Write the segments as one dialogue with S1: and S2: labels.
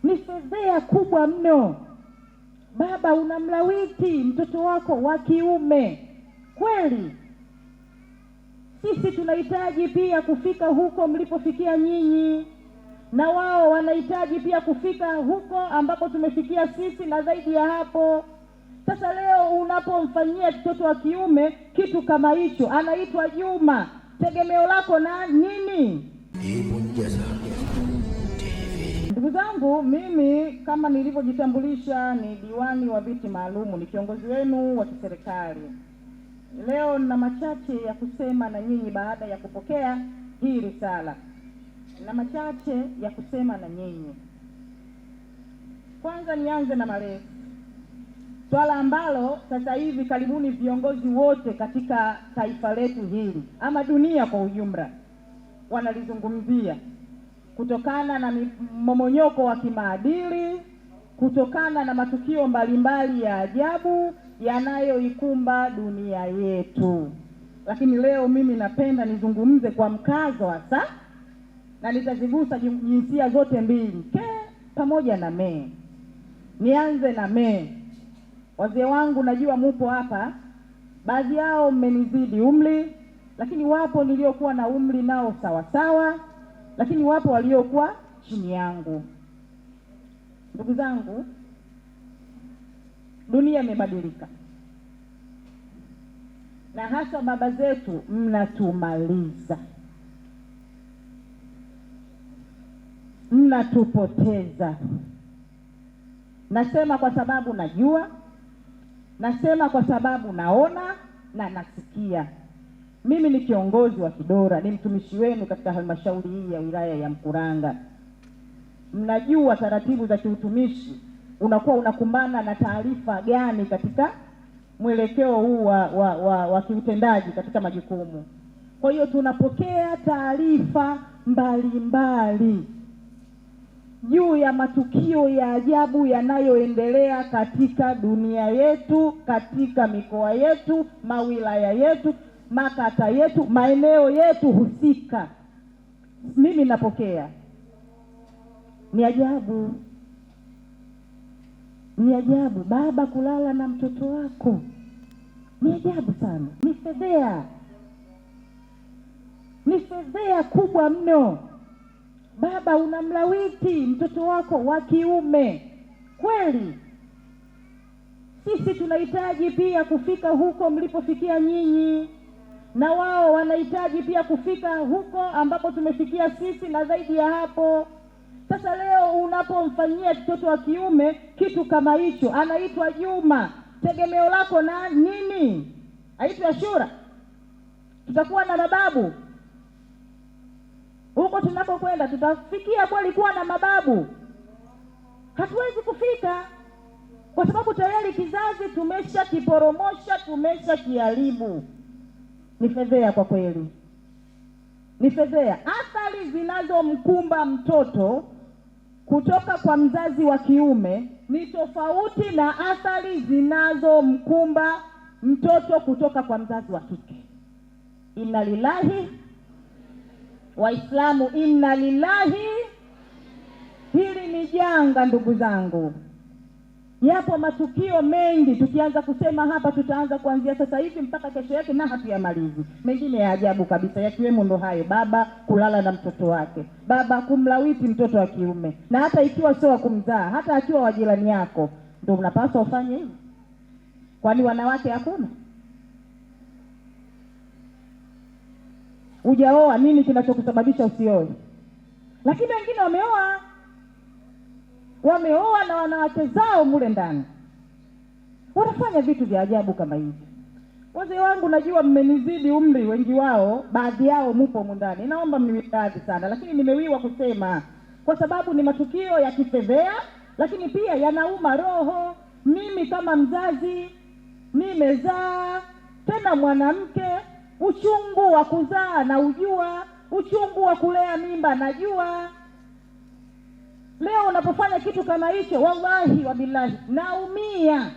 S1: Ni fedheha kubwa mno. Baba, unamlawiti mtoto wako wa kiume. Kweli sisi tunahitaji pia kufika huko mlipofikia nyinyi, na wao wanahitaji pia kufika huko ambapo tumefikia sisi na zaidi ya hapo. Sasa leo unapomfanyia mtoto wa kiume kitu kama hicho, anaitwa Juma, tegemeo lako na nini? Ndugu zangu, mimi kama nilivyojitambulisha ni diwani wa viti maalumu, ni kiongozi wenu wa kiserikali. Leo nina machache ya kusema na nyinyi baada ya kupokea hii risala. Na machache ya kusema na nyinyi. Kwanza nianze na malezi. Swala ambalo sasa hivi karibuni viongozi wote katika taifa letu hili ama dunia kwa ujumla wanalizungumzia, kutokana na mmomonyoko wa kimaadili, kutokana na matukio mbalimbali ya ajabu yanayoikumba dunia yetu. Lakini leo mimi napenda nizungumze kwa mkazo hasa, na nitazigusa jinsia zote mbili, ke pamoja na me. Nianze na me. Wazee wangu najua mupo hapa, baadhi yao mmenizidi umri, lakini wapo niliokuwa na umri nao sawa sawa, lakini wapo waliokuwa chini yangu. Ndugu zangu, dunia imebadilika, na hasa baba zetu mnatumaliza, mnatupoteza. Nasema kwa sababu najua, nasema kwa sababu naona na nasikia. Mimi ni kiongozi wa Kidora, ni mtumishi wenu katika halmashauri hii ya wilaya ya Mkuranga. Mnajua taratibu za kiutumishi, unakuwa unakumbana na taarifa gani katika mwelekeo huu wa kiutendaji katika majukumu. Kwa hiyo tunapokea taarifa mbalimbali juu ya matukio ya ajabu yanayoendelea katika dunia yetu, katika mikoa yetu, mawilaya yetu, makata yetu, maeneo yetu husika. Mimi napokea. Ni ajabu. Ni ajabu baba kulala na mtoto wako. Ni ajabu sana. Ni fedheha. Ni fedheha kubwa mno. Baba, unamlawiti mtoto wako wa kiume. Kweli sisi tunahitaji pia kufika huko mlipofikia nyinyi, na wao wanahitaji pia kufika huko ambapo tumefikia sisi na zaidi ya hapo. Sasa leo unapomfanyia mtoto wa kiume kitu kama hicho, anaitwa Juma, tegemeo lako na nini? Aitwa Ashura? Tutakuwa na mababu huko tunapokwenda? Tutafikia kweli kuwa na mababu? Hatuwezi kufika, kwa sababu tayari kizazi tumesha kiporomosha, tumesha kiharibu. Ni fedheha kwa kweli, ni fedheha. Athari zinazomkumba mtoto kutoka kwa mzazi wa kiume ni tofauti na athari zinazomkumba mtoto kutoka kwa mzazi wa kike. Inna lillahi, Waislamu, inna lillahi. Hili ni janga ndugu zangu. Yapo matukio mengi, tukianza kusema hapa tutaanza kuanzia sasa hivi mpaka kesho yake na hatuyamalizi. Mengine ya ajabu kabisa, yakiwemo ndo hayo: baba kulala na mtoto wake, baba kumlawiti mtoto wa kiume, na hata ikiwa sio kumzaa, hata akiwa wa jirani yako, ndio unapaswa ufanye hivyo? Kwani wanawake hakuna? Hujaoa, nini kinachokusababisha usioe? Lakini wengine wameoa na wanawake zao mule ndani wanafanya vitu vya ajabu kama hivi. Wazee wangu najua mmenizidi umri, wengi wao, baadhi yao mupo mundani, naomba mniwidadi sana, lakini nimewiwa kusema kwa sababu ni matukio ya kifedheha, lakini pia yanauma roho. Mimi kama mzazi nimezaa tena mwanamke, uchungu wa kuzaa na ujua, uchungu wa kulea mimba najua. Leo unapofanya kitu kama hicho, wallahi wa billahi naumia,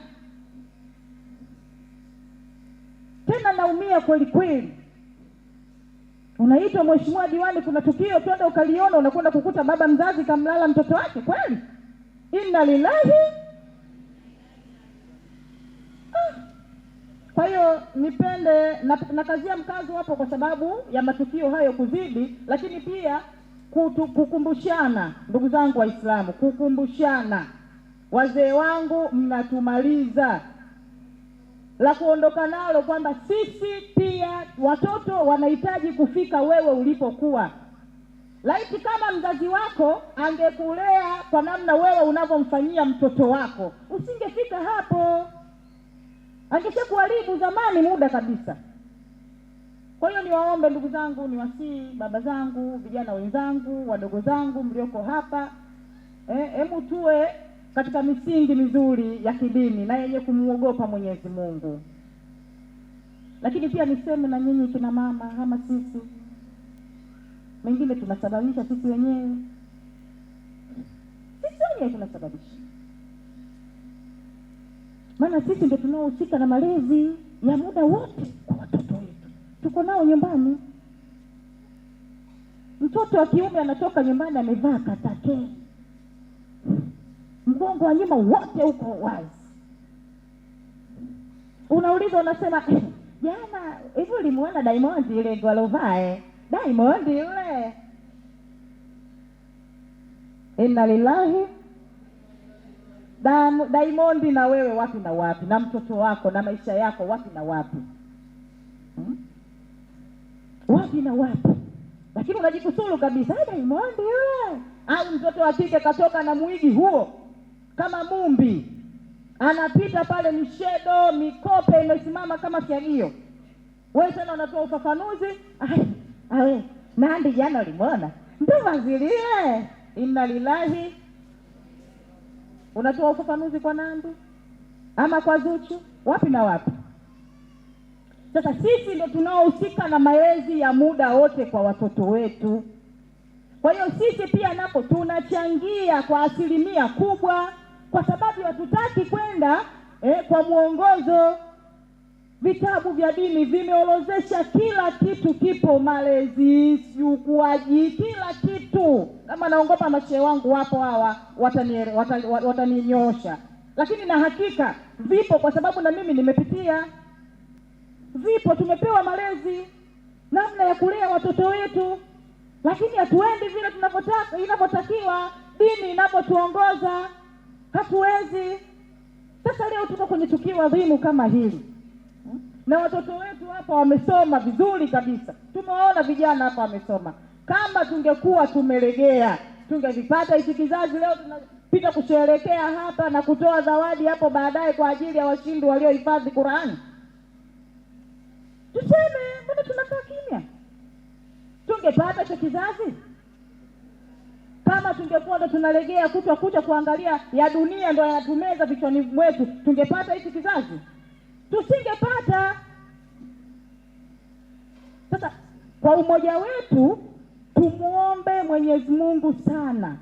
S1: tena naumia kweli kweli. Unaitwa mheshimiwa diwani, kuna tukio, twende ukaliona, unakwenda kukuta baba mzazi kamlala mtoto wake. Kweli? Inna lillahi. Kwa hiyo nipende na kazia mkazo hapo kwa sababu ya matukio hayo kuzidi, lakini pia kukumbushana, ndugu zangu Waislamu, kukumbushana. Wazee wangu mnatumaliza, la kuondoka nalo kwamba sisi pia watoto wanahitaji kufika wewe ulipokuwa. Laiti kama mzazi wako angekulea kwa namna wewe unavyomfanyia mtoto wako, usingefika hapo, angeshakuharibu zamani muda kabisa. Kwa hiyo niwaombe ndugu zangu, niwasihi baba zangu, vijana wenzangu, wadogo zangu mlioko hapa, hebu tuwe katika misingi mizuri ya kidini na yenye kumuogopa Mwenyezi Mungu. Lakini pia niseme na nyinyi kina mama, kama sisi mengine tunasababisha sisi wenyewe. Sisi wenyewe tunasababisha. Maana sisi ndio tunaohusika na malezi ya muda wote kwa watoto wetu. Tuko nao nyumbani. Mtoto wa kiume anatoka nyumbani amevaa katake, mgongo wa nyuma wote uko wazi. Unauliza, unasema jana hivi ulimuona Diamond ile alovaa? Diamond yule. Inna lillahi. Diamond na wewe wapi na wapi? Na mtoto wako na maisha yako wapi na wapi? Wapi na wapi? Lakini unajikusuru kabisa, Diamond yule. Au mtoto wa kike katoka na mwigi huo kama mumbi, anapita pale, mishedo mikope imesimama kama kiagio. Wewe tena unatoa ufafanuzi, awe Nandi jana ulimuona? Ndio vazilie. Inna lillahi. Unatoa ufafanuzi kwa Nandi ama kwa Zuchu? Wapi na wapi? Sasa sisi ndio tunaohusika na malezi ya muda wote kwa watoto wetu. Kwa hiyo sisi pia napo tunachangia kwa asilimia kubwa, kwa sababu hatutaki kwenda kwa mwongozo. Vitabu vya dini vimeorozesha kila kitu, kipo malezi, ukuaji, kila kitu. Kama naongopa mashehe wangu wapo hawa wataninyosha, lakini na hakika vipo, kwa sababu na mimi nimepitia. Vipo, tumepewa malezi, namna ya kulea watoto wetu, lakini hatuendi vile tunavyotaka, inavyotakiwa, dini inapotuongoza. Hatuwezi. Sasa leo tuko kwenye tukio adhimu kama hili, na watoto wetu hapa wamesoma vizuri kabisa. Tumewaona vijana hapa wamesoma. Kama tungekuwa tumelegea, tungevipata hichi kizazi. Leo tunapita kusherehekea hapa na kutoa zawadi hapo baadaye kwa ajili ya washindi waliohifadhi Qur'ani. Tuseme mbona tunakaa kimya? Tungepata hicho kizazi kama tungekuwa ndo tunalegea kucha kuangalia ya dunia ndo yanatumeza vichwani mwetu. Tungepata hichi kizazi? Tusingepata. Sasa kwa umoja wetu tumuombe Mwenyezi Mungu sana,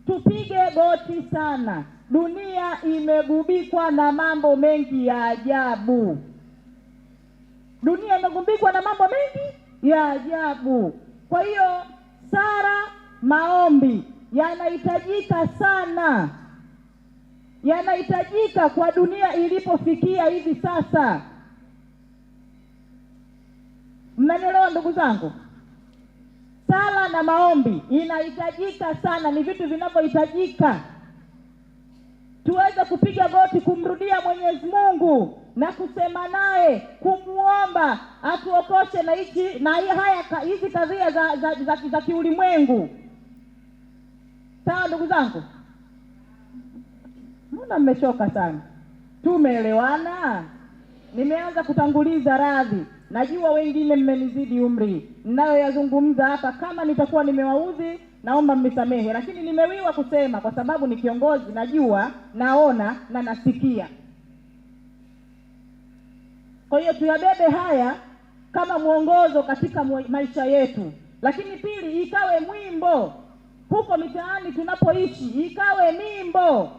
S1: tupige goti sana. Dunia imegubikwa na mambo mengi ya ajabu. Dunia imegubikwa na mambo mengi ya ajabu. Kwa hiyo sala, maombi yanahitajika sana, yanahitajika kwa dunia ilipofikia hivi sasa. Mnanielewa ndugu zangu? Sala na maombi inahitajika sana, ni vitu vinavyohitajika. Tuweze kupiga goti kumrudia Mwenyezi Mungu na kusema naye, kumuomba atuokoshe na hizi kadhia za kiulimwengu. Sawa ndugu zangu? Mbona mmechoka sana? Tumeelewana? Nimeanza kutanguliza radhi. Najua wengine mmenizidi umri. Ninayoyazungumza hapa kama nitakuwa nimewaudhi, naomba mnisamehe, lakini nimewiwa kusema kwa sababu ni kiongozi, najua, naona na nasikia. Kwa hiyo tuyabebe haya kama mwongozo katika maisha yetu. Lakini pili, ikawe mwimbo huko mitaani tunapoishi, ikawe mimbo.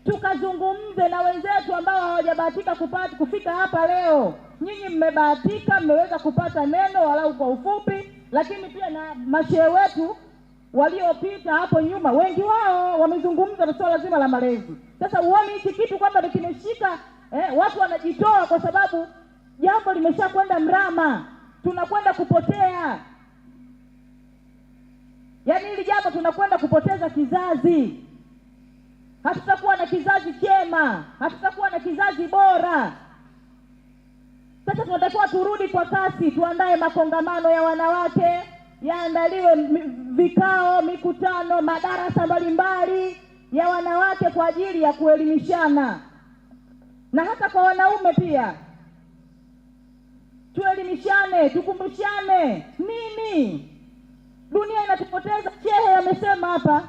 S1: Tukazungumze na wenzetu ambao hawajabahatika kufika hapa leo. Nyinyi mmebahatika, mmeweza kupata neno walau kwa ufupi. lakini pia na mashehe wetu waliopita hapo nyuma, wengi wao wamezungumza na swala zima la malezi. Sasa uone hiki kitu kwamba kimeshika watu wanajitoa kwa sababu jambo limeshakwenda mrama, tunakwenda kupotea. Yaani hili jambo tunakwenda kupoteza kizazi. Hatutakuwa na kizazi chema, hatutakuwa na kizazi bora. Sasa tunatakiwa turudi kwa kasi, tuandae makongamano ya wanawake, yaandaliwe vikao, mikutano, madarasa mbalimbali ya wanawake kwa ajili ya kuelimishana. Na hata kwa wanaume pia tuelimishane, tukumbushane. Nini dunia inatupoteza? Shehe amesema hapa,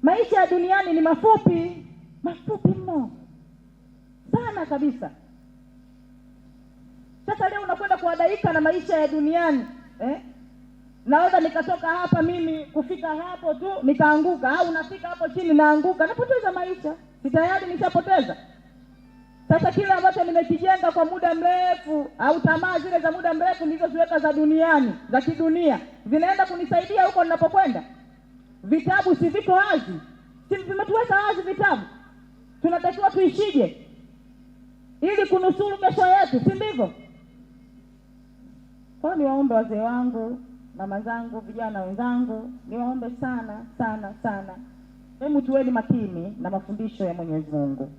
S1: maisha ya duniani ni mafupi, mafupi mno sana kabisa. Sasa leo unakwenda kuhadaika na maisha ya duniani naweza nikatoka hapa mimi kufika hapo tu nikaanguka, au nafika hapo chini naanguka, napoteza maisha, si tayari nishapoteza. Sasa kile ambacho nimekijenga kwa muda mrefu, au tamaa zile za muda mrefu nilizoziweka za duniani, za kidunia, zinaenda kunisaidia huko ninapokwenda? Vitabu si viko wazi? Si vimetuweka wazi vitabu? Tunatakiwa tuishije ili kunusuru kesho yetu, si ndivyo? Kwa niwaombe wazee wangu, mama zangu, vijana wenzangu, niwaombe sana sana sana, hebu tuweni makini na mafundisho ya Mwenyezi Mungu.